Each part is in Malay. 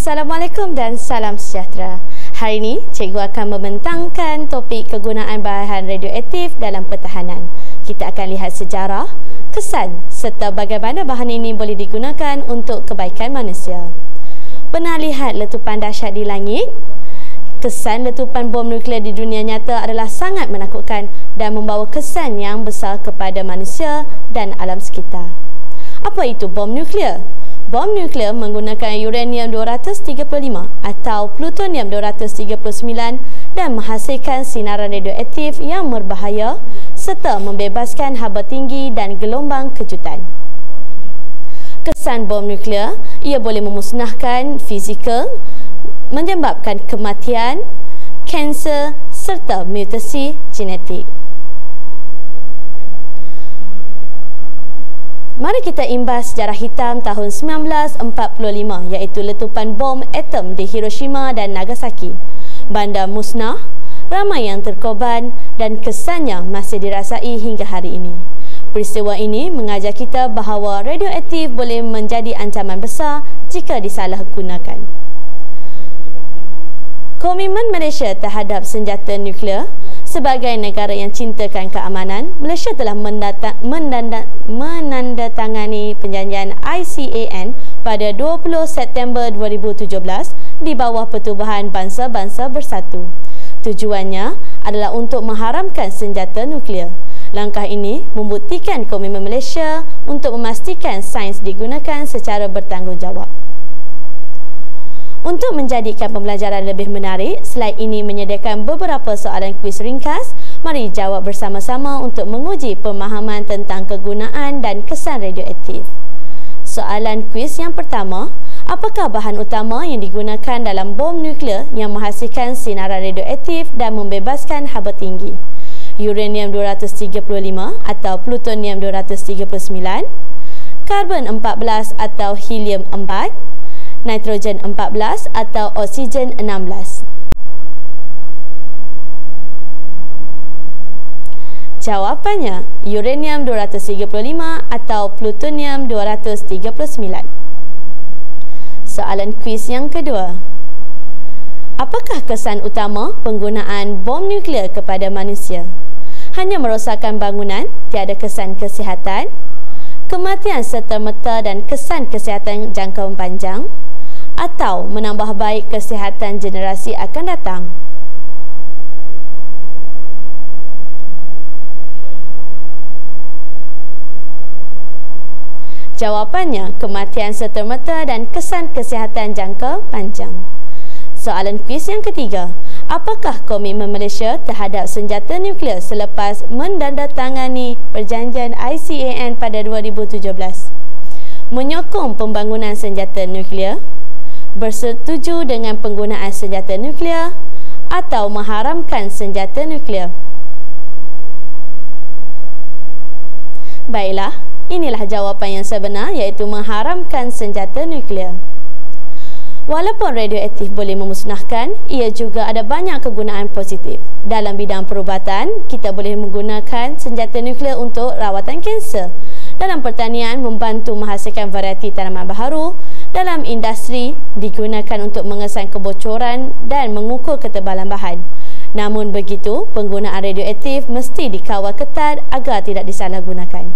Assalamualaikum dan salam sejahtera. Hari ini, cikgu akan membentangkan topik kegunaan bahan radioaktif dalam pertahanan. Kita akan lihat sejarah, kesan serta bagaimana bahan ini boleh digunakan untuk kebaikan manusia. Pernah lihat letupan dahsyat di langit? Kesan letupan bom nuklear di dunia nyata adalah sangat menakutkan dan membawa kesan yang besar kepada manusia dan alam sekitar. Apa itu bom nuklear? Bom nuklear menggunakan uranium-235 atau plutonium-239 dan menghasilkan sinaran radioaktif yang berbahaya serta membebaskan haba tinggi dan gelombang kejutan. Kesan bom nuklear, ia boleh memusnahkan fizikal, menyebabkan kematian, kanser serta mutasi genetik. Mari kita imbas sejarah hitam tahun 1945 iaitu letupan bom atom di Hiroshima dan Nagasaki. Bandar musnah, ramai yang terkorban dan kesannya masih dirasai hingga hari ini. Peristiwa ini mengajar kita bahawa radioaktif boleh menjadi ancaman besar jika disalahgunakan. Komitmen Malaysia terhadap senjata nuklear. Sebagai negara yang cintakan keamanan, Malaysia telah menandatangani perjanjian ICAN pada 20 September 2017 di bawah Pertubuhan Bangsa-Bangsa Bersatu. Tujuannya adalah untuk mengharamkan senjata nuklear. Langkah ini membuktikan komitmen Malaysia untuk memastikan sains digunakan secara bertanggungjawab. Untuk menjadikan pembelajaran lebih menarik, slide ini menyediakan beberapa soalan kuis ringkas. Mari jawab bersama-sama untuk menguji pemahaman tentang kegunaan dan kesan radioaktif. Soalan kuis yang pertama, apakah bahan utama yang digunakan dalam bom nuklear yang menghasilkan sinaran radioaktif dan membebaskan haba tinggi? Uranium-235 atau plutonium-239, karbon-14 atau helium-4, nitrogen 14 atau oksigen 16. Jawapannya uranium-235 atau plutonium-239. Soalan kuis yang kedua. Apakah kesan utama penggunaan bom nuklear kepada manusia? Hanya merosakkan bangunan, tiada kesan kesihatan, kematian serta-merta dan kesan kesihatan jangka panjang, atau menambah baik kesihatan generasi akan datang? Jawapannya, kematian serta-merta dan kesan kesihatan jangka panjang. Soalan kuis yang ketiga. Apakah komitmen Malaysia terhadap senjata nuklear selepas menandatangani perjanjian ICAN pada 2017? Menyokong pembangunan senjata nuklear, bersetuju dengan penggunaan senjata nuklear, atau mengharamkan senjata nuklear? Baiklah, inilah jawapan yang sebenar iaitu mengharamkan senjata nuklear. Walaupun radioaktif boleh memusnahkan, ia juga ada banyak kegunaan positif. Dalam bidang perubatan, kita boleh menggunakan senjata nuklear untuk rawatan kanser. Dalam pertanian, membantu menghasilkan varieti tanaman baharu. Dalam industri, digunakan untuk mengesan kebocoran dan mengukur ketebalan bahan. Namun begitu, penggunaan radioaktif mesti dikawal ketat agar tidak disalahgunakan.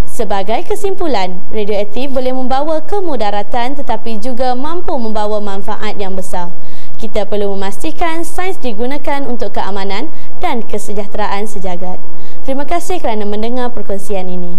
Sebagai kesimpulan, radioaktif boleh membawa kemudaratan tetapi juga mampu membawa manfaat yang besar. Kita perlu memastikan sains digunakan untuk keamanan dan kesejahteraan sejagat. Terima kasih kerana mendengar perkongsian ini.